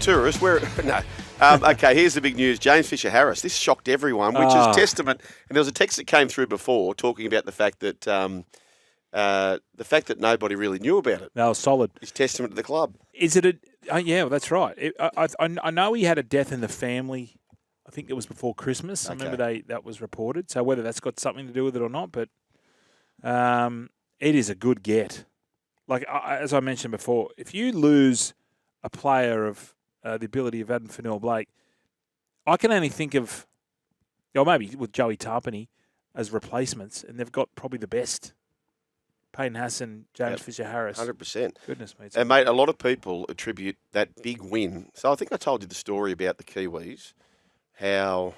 tourist. Where no. Okay, here's the big news. James Fisher-Harris. This shocked everyone, which is testament. And there was a text that came through before talking about the fact that nobody really knew about it. That was solid. It's testament to the club. Is it yeah, well, that's right. I know he had a death in the family. I think it was before Christmas. Okay. I remember that was reported. So whether that's got something to do with it or not, but it is a good get. Like as I mentioned before, if you lose a player of the ability of Adam Fennell-Blake, I can only think of, maybe with Joey Tarpany as replacements, and they've got probably the best. Payne Hassan, James Fisher-Harris. 100%. Goodness me. And, mate, a lot of people attribute that big win. So I think I told you the story about the Kiwis, how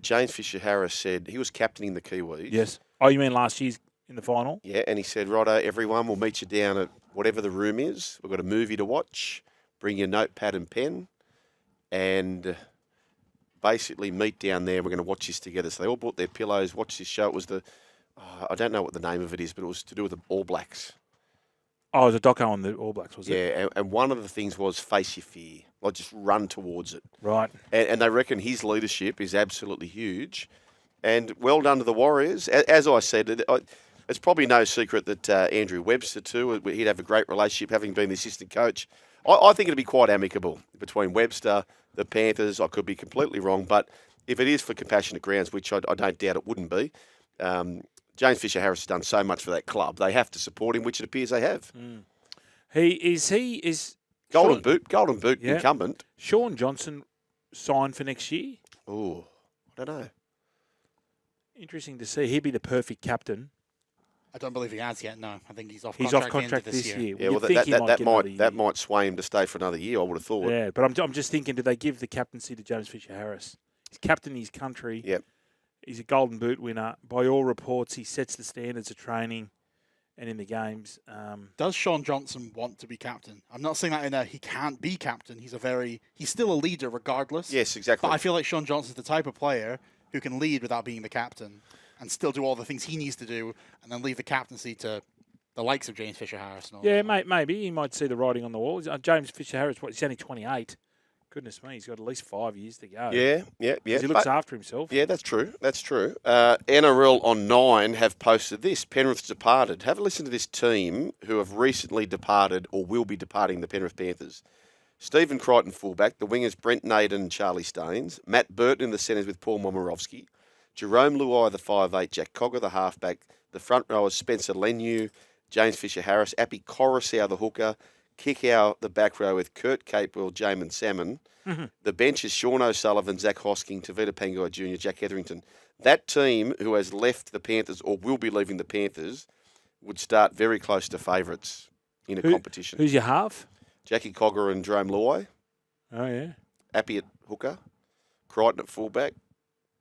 James Fisher-Harris said he was captaining the Kiwis. Yes. Oh, you mean last year's in the final? Yeah, and he said, righto, everyone, we'll meet you down at whatever the room is. We've got a movie to watch. Bring your notepad and pen and basically meet down there. We're going to watch this together. So they all brought their pillows, watched this show. It was I don't know what the name of it is, but it was to do with the All Blacks. Oh, it was a doco on the All Blacks, was it? Yeah, and one of the things was face your fear. Like just run towards it. Right. And they reckon his leadership is absolutely huge. And well done to the Warriors. As I said, it's probably no secret that Andrew Webster, too, he'd have a great relationship, having been the assistant coach. I think it'd be quite amicable between Webster, the Panthers. I could be completely wrong, but if it is for compassionate grounds, which I don't doubt it wouldn't be, James Fisher-Harris has done so much for that club. They have to support him, which it appears they have. Mm. He is Golden Boot incumbent. Sean Johnson signed for next year. Oh, I don't know. Interesting to see. He'd be the perfect captain. I don't believe he has yet. No, I think he's off. He's off contract this year. Yeah, well, that might sway him to stay for another year. I would have thought. Yeah, but I'm just thinking, do they give the captaincy to James Fisher-Harris? He's captaining his country. Yep. He's a Golden Boot winner. By all reports, he sets the standards of training and in the games. Does Sean Johnson want to be captain? I'm not saying that in a he can't be captain. He's still a leader regardless. Yes, exactly. But I feel like Sean Johnson's the type of player who can lead without being the captain and still do all the things he needs to do and then leave the captaincy to the likes of James Fisher-Harris. And all yeah, that. maybe. He might see the writing on the wall. James Fisher-Harris, he's only 28. Goodness me, he's got at least 5 years to go. Yeah. He looks after himself. Yeah, that's true. NRL on 9 have posted this. Penrith's departed. Have a listen to this team who have recently departed or will be departing the Penrith Panthers. Stephen Crichton, fullback. The wingers, Brent Naden and Charlie Staines. Matt Burton in the centres with Paul Momirovski. Jerome Luai, the 5'8", Jack Cogger, the halfback. The front rowers, Spencer Leniu, James Fisher-Harris, Appy Coruscant, the hooker. Kickout the back row with Kurt Capewell, Jamin Salmon. Mm-hmm. The bench is Sean O'Sullivan, Zach Hosking, Tavita Pangai Jr., Jack Etherington. That team who has left the Panthers or will be leaving the Panthers would start very close to favourites in a competition. Who's your half? Jackie Cogger and Jerome Luai. Oh, yeah. Appy at hooker. Crichton at fullback.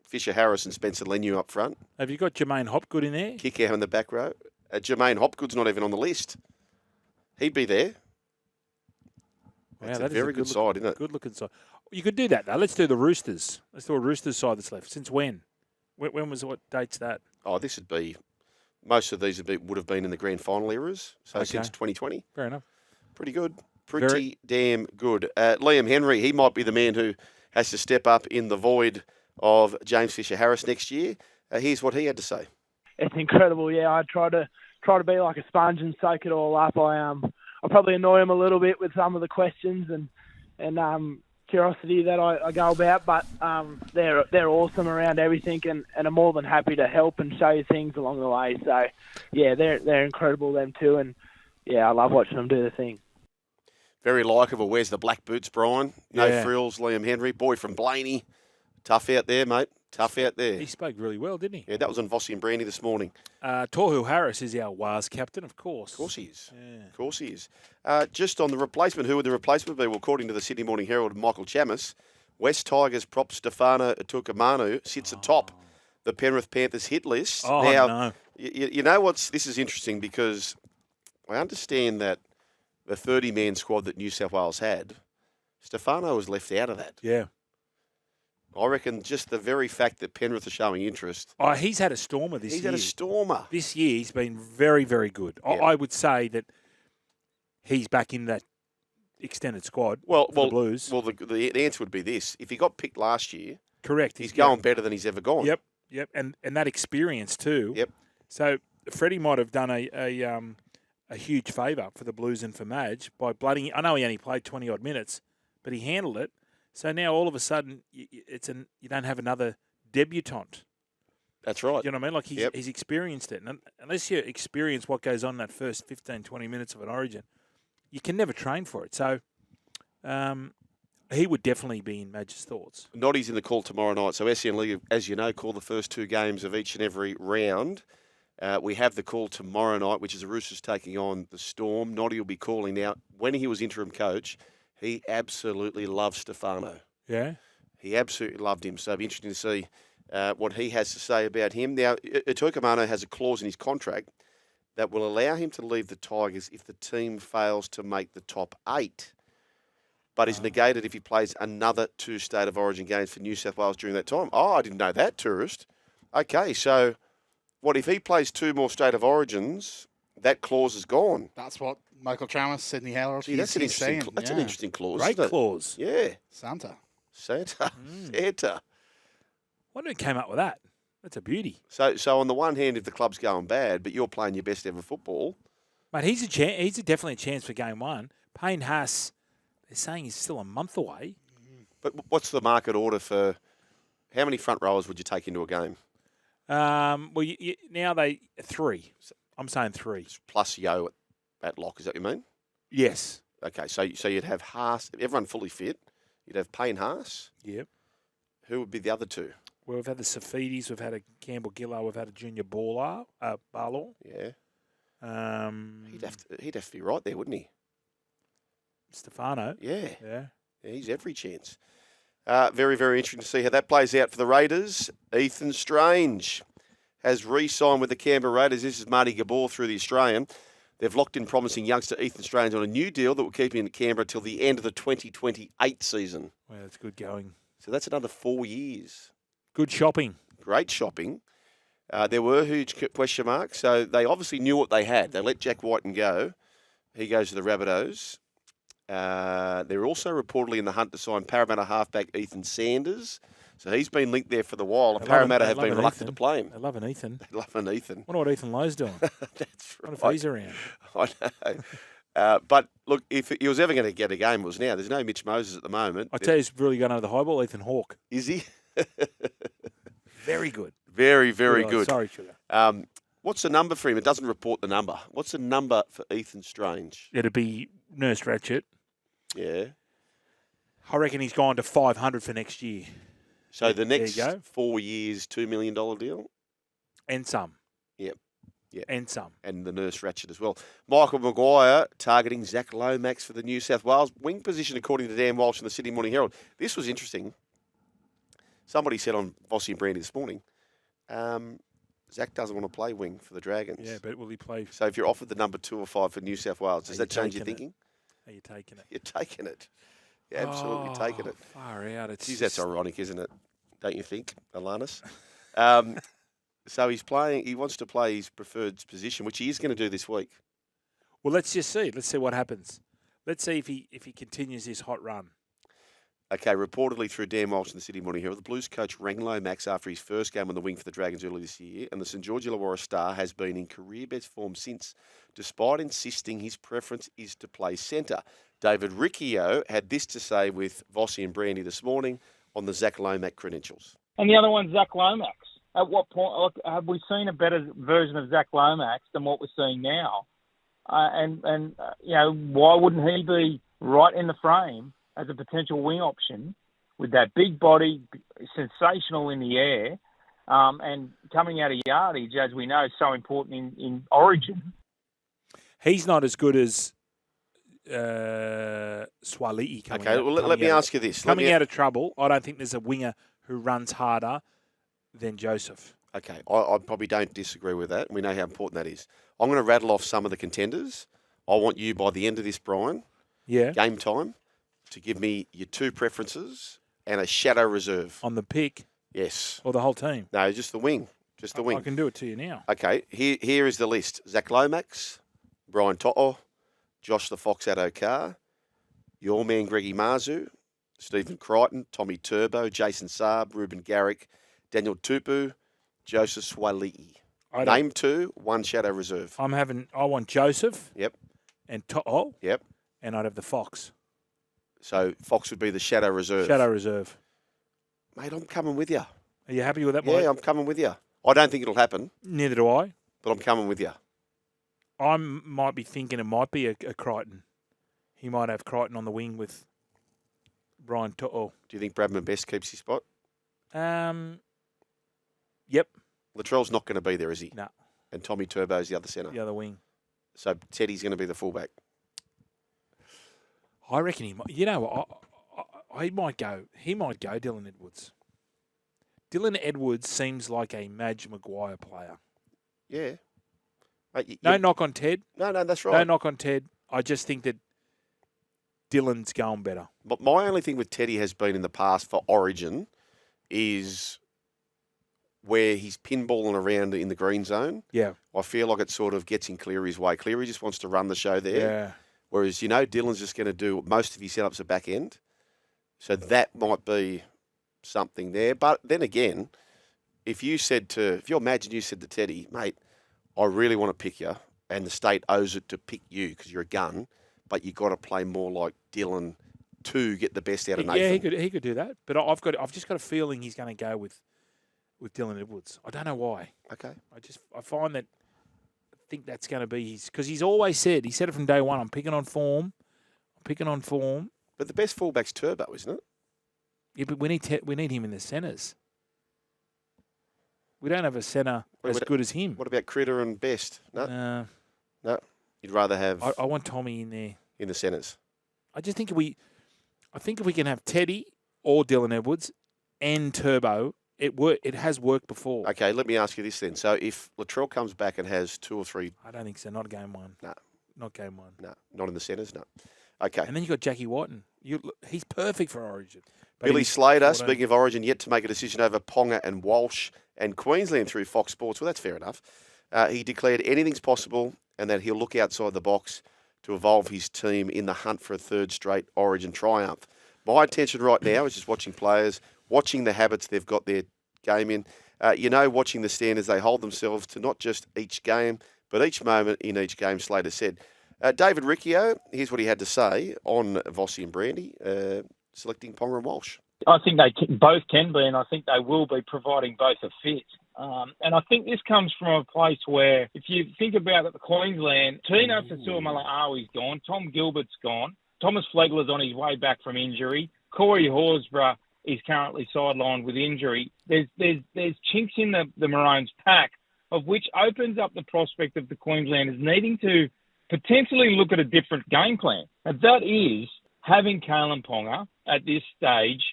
Fisher-Harris and Spencer Leniu up front. Have you got Jermaine Hopgood in there? Kickout in the back row. Jermaine Hopgood's not even on the list. He'd be there. That's a very good side, isn't it? Good-looking side. You could do that, though. Let's do the Roosters. Let's do a Roosters side that's left. Since when? When was what date's that? Oh, this would be... Most of these would have been in the grand final eras, so since 2020. Fair enough. Pretty good. Pretty damn good. Liam Henry, he might be the man who has to step up in the void of James Fisher-Harris next year. Here's what he had to say. It's incredible, yeah. I try to be like a sponge and soak it all up. I probably annoy him a little bit with some of the questions and curiosity that I go about, but they're awesome around everything, and I'm more than happy to help and show you things along the way. So, yeah, they're incredible, them too, and yeah, I love watching them do the thing. Very likeable. Wears the black boots, Brian. No frills, Liam Henry. Boy from Blaney. Tough out there, mate. Tough out there. He spoke really well, didn't he? Yeah, that was on Vossi and Brandy this morning. Tohu Harris is our WAS captain, of course. Of course he is. Yeah. Of course he is. Just on the replacement, who would the replacement be? Well, according to the Sydney Morning Herald, Michael Chammas, West Tigers prop Stefano Utoikamanu sits atop the Penrith Panthers hit list. Oh, now, no. You know what's... This is interesting because I understand that the 30-man squad that New South Wales had, Stefano was left out of that. Yeah. I reckon just the very fact that Penrith are showing interest. Oh, he's had a stormer this year. He's had a stormer. This year he's been very, very good. Yeah. I would say that he's back in that extended squad Well, for the Blues. Well, the answer would be this: if he got picked last year, Correct. he's going better than he's ever gone. Yep. And that experience too. Yep. So Freddie might have done a huge favour for the Blues and for Madge by blooding. I know he only played 20-odd minutes, but he handled it. So now all of a sudden, you don't have another debutant. That's right. You know what I mean? Like he's experienced it. And unless you experience what goes on in that first 15, 20 minutes of an Origin, you can never train for it. So he would definitely be in Madge's thoughts. Noddy's in the call tomorrow night. So SEN League, as you know, call the first 2 games of each and every round. We have the call tomorrow night, which is the Roosters taking on the Storm. Noddy will be calling now. When he was interim coach, he absolutely loved Stefano. Yeah? He absolutely loved him. So it'll be interesting to see what he has to say about him. Now, Utoikamanu has a clause in his contract that will allow him to leave the Tigers if the team fails to make the top 8, but is negated if he plays another 2 State of Origin games for New South Wales during that time. Oh, I didn't know that, tourist. Okay, so what if he plays 2 more State of Origins? That clause is gone. That's what Michael Travis, Sydney Howard, That's an interesting clause. Great isn't it? clause. Yeah. Santa. Santa. I wonder who came up with that. That's a beauty. So on the one hand, if the club's going bad, but you're playing your best ever football. Mate, he's definitely a chance for game 1. Payne Haas, they're saying he's still a month away. But what's the market order for how many front rowers would you take into a game? Well, now 3. I'm saying 3. Plus Yo at lock, is that what you mean? Yes. Okay, so you'd have Haas, everyone fully fit. You'd have Payne Haas. Yep. Who would be the other 2? Well, we've had the Safidis, we've had a Campbell Gillar, we've had a Junior Barlaw. Yeah. He'd have to be right there, wouldn't he? Stefano. Yeah. Yeah. He's every chance. Very, very interesting to see how that plays out for the Raiders. Ethan Strange has re-signed with the Canberra Raiders. This is Marty Gabor through the Australian. They've locked in promising youngster Ethan Strange on a new deal that will keep him in Canberra till the end of the 2028 season. Well, that's good going. So that's another 4 years. Good shopping. Great shopping. There were huge question marks, so they obviously knew what they had. They let Jack Whiten go. He goes to the Rabbitohs. They're also reportedly in the hunt to sign Parramatta halfback Ethan Sanders. So he's been linked there for the while. And Parramatta have been reluctant to play him. They love an Ethan. They love an Ethan. Wonder what Ethan Lowe's doing. That's right. What if he's around? I know. But look, if he was ever going to get a game, it was now. There's no Mitch Moses at the moment. I tell you, he's really going over the high ball. Ethan Hawke. Is he? Very good. Very, very good. Sorry, Sugar. What's the number for him? It doesn't report the number. What's the number for Ethan Strange? It'd be Nurse Ratchet. Yeah. I reckon he's gone to 500 for next year. So the There next you go. 4 years, $2 million deal? And some. Yep. And some. And the Nurse Ratchet as well. Michael Maguire targeting Zach Lomax for the New South Wales wing position, according to Dan Walsh in the Sydney Morning Herald. This was interesting. Somebody said on Vossi and Brandy this morning, Zach doesn't want to play wing for the Dragons. Yeah, but will he play? So if you're offered the number 2 or 5 for New South Wales, does that change your thinking? Are you taking it? You're taking it. You're absolutely taking it. Far out. It's Geez, that's ironic, isn't it? Don't you think, Alanis? So he's playing. He wants to play his preferred position, which he is going to do this week. Well, let's just see. Let's see what happens. Let's see if he continues his hot run. Okay, reportedly through Dan Walsh in the Sydney Morning Herald, the Blues coach rang Lomax after his first game on the wing for the Dragons early this year, and the St George Illawarra star has been in career best form since, despite insisting his preference is to play centre. David Riccio had this to say with Vossi and Brandy this morning on the Zach Lomax credentials. And the other one's Zach Lomax. At what point have we seen a better version of Zach Lomax than what we're seeing now? Why wouldn't he be right in the frame as a potential wing option with that big body, sensational in the air, and coming out of yardage, as we know, is so important in Origin. He's not as good as Swali'i. Okay, well, let me ask you this. Coming out of trouble, I don't think there's a winger who runs harder than Joseph. Okay, I probably don't disagree with that. We know how important that is. I'm going to rattle off some of the contenders. I want you, by the end of this, Brian, game time, to give me your 2 preferences and a shadow reserve. On the pick? Yes. Or the whole team? No, just the wing. Just the wing. I can do it to you now. Okay, here is the list. Zach Lomax, Brian To'o, Josh the Fox Addo-Carr, your man Greggy Marzu, Stephen Crichton, Tommy Turbo, Jason Saab, Ruben Garrick, Daniel Tupu, Joseph Swali'i. Name 2, 1 shadow reserve. I want Joseph. Yep. And To'o. Yep. And I'd have the Fox. So Fox would be the shadow reserve. Shadow reserve. Mate, I'm coming with you. Are you happy with that, Yeah, Mike? I'm coming with you. I don't think it'll happen, Neither do I. but I'm coming with you. I might be thinking it might be a Crichton. He might have Crichton on the wing with Brian To'o. Do you think Bradman Best keeps his spot? Yep. Latrell's not going to be there, is he? No. And Tommy Turbo's the other centre. The other wing. So Teddy's going to be the fullback. I reckon he might. You know what? He might go. Dylan Edwards. Dylan Edwards seems like a Madge Maguire player. Yeah. Mate, No knock on Ted. No, that's right. No knock on Ted. I just think that Dylan's going better. But my only thing with Teddy has been in the past for Origin is where he's pinballing around in the green zone. Yeah. I feel like it sort of gets in Cleary's way. Cleary just wants to run the show there. Yeah. Whereas, Dylan's just going to do most of his setups at back end. So that might be something there. But then again, if you're Madge and you said to Teddy, mate, I really want to pick you, and the state owes it to pick you because you're a gun, but you got to play more like Dylan to get the best out of Nathan. Yeah, he could do that. But I've just got a feeling he's going to go with Dylan Edwards. I don't know why. Okay. I find that I think that's going to be his, because he said it from day one. I'm picking on form. But the best fullback's Turbo, isn't it? Yeah, but we need him in the centres. We don't have a centre as good as him. What about Critter and Best? No. No. You'd rather have. I want Tommy in there in the centres. I just think if we can have Teddy or Dylan Edwards and Turbo, it has worked before. Okay, let me ask you this then. So if Latrell comes back and has 2 or 3... I don't think so. Not game one. No. Not game one. No. Not in the centres? No. Okay. And then you got Jackie Whiten. He's perfect for Origin. Billy Slater, speaking of Origin, yet to make a decision over Ponga and Walsh and Queensland through Fox Sports. Well, that's fair enough. He declared anything's possible and that he'll look outside the box to evolve his team in the hunt for a third straight Origin triumph. My attention right now is just watching players, watching the habits they've got their game in. Watching the standards they hold themselves to not just each game, but each moment in each game, Slater said. David Riccio, here's what he had to say on Vossi and Brandy, selecting Ponga and Walsh. I think both can be, and I think they will be, providing both a fit. And I think this comes from a place where, if you think about it, the Queensland, Tino Fasuamala-Awi's gone, Tom Gilbert's gone, Thomas Flegler's on his way back from injury, Corey Horsburgh is currently sidelined with injury. There's chinks in the Maroons' pack, of which opens up the prospect of the Queenslanders needing to potentially look at a different game plan. And that is having Kalen Ponga at this stage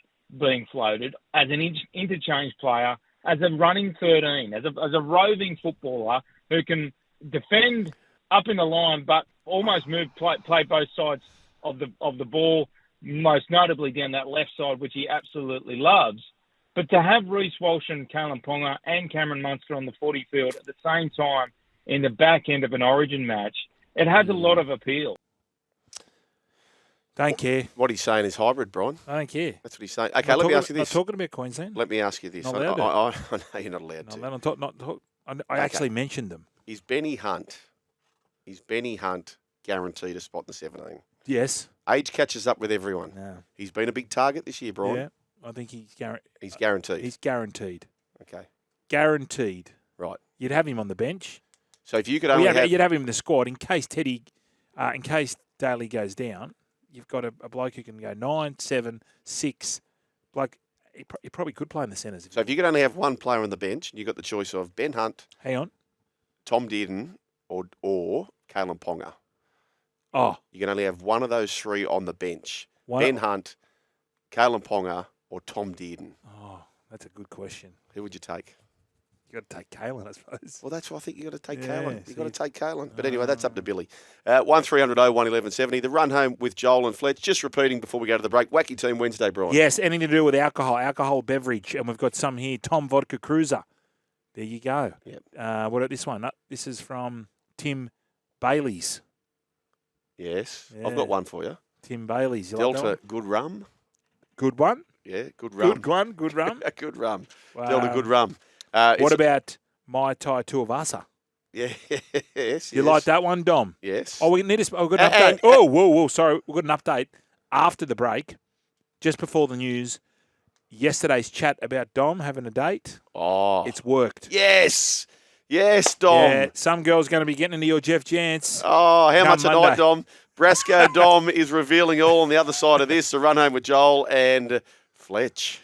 being floated as an interchange player, as a running 13, as a roving footballer who can defend up in the line but almost play both sides of the ball, most notably down that left side, which he absolutely loves. But to have Reece Walsh and Kalen Ponga and Cameron Munster on the 40 field at the same time in the back end of an Origin match, it has a lot of appeal. Don't care. What he's saying is hybrid, Brian. I don't care. That's what he's saying. Okay, let me ask you this. I'm talking about Queensland. Let me ask you this. Not I allowed know you're not allowed to. Not talk. I actually mentioned them. Is Benny Hunt guaranteed a spot in the 17? Yes. Age catches up with everyone. No. He's been a big target this year, Brian. Yeah, I think he's guaranteed. He's guaranteed. He's guaranteed. Okay. Guaranteed. Right. You'd have him on the bench. So if you could only you'd have him in the squad in case in case Daly goes down. You've got a bloke who can go 9, 7, 6. Bloke, he probably could play in the centres. So if you could only have one player on the bench, and you've got the choice of Ben Hunt, hang on, Tom Dearden, or Kalen Ponga. Oh. You can only have one of those three on the bench. Ben Hunt, Kalen Ponga, or Tom Dearden. Oh, that's a good question. Who would you take? You got to take Kalen, I suppose. Well, that's why I think you got to take Kalen. You got to take Kalen. But anyway, that's up to Billy. 1300 01 1170. The run home with Joel and Fletch. Just repeating before we go to the break. Wacky Team Wednesday, Brian. Yes, anything to do with alcohol beverage, and we've got some here. Tom Vodka Cruiser. There you go. Yep. What about this one? No, this is from Tim Bailey's. Yes, Yeah. I've got one for you. Tim Bailey's. You like that Delta, one? good rum. Good one. Yeah, good rum. Good one. Good rum. Good rum. Wow. Delta, good rum. What about Mai Tai Tuivasa? Yeah, yes. You like that one, Dom? Yes. Oh, we need to. We've got an update. Whoa. Sorry, we've got an update after the break, just before the news. Yesterday's chat about Dom having a date. Oh, It's worked. yes. Yes, Dom. Yeah, some girl's going to be getting into your Jeff Jance. Oh, how Come much tonight, Monday. Dom? Brasco Dom is revealing all on the other side of this. A run home with Joel and Fletch.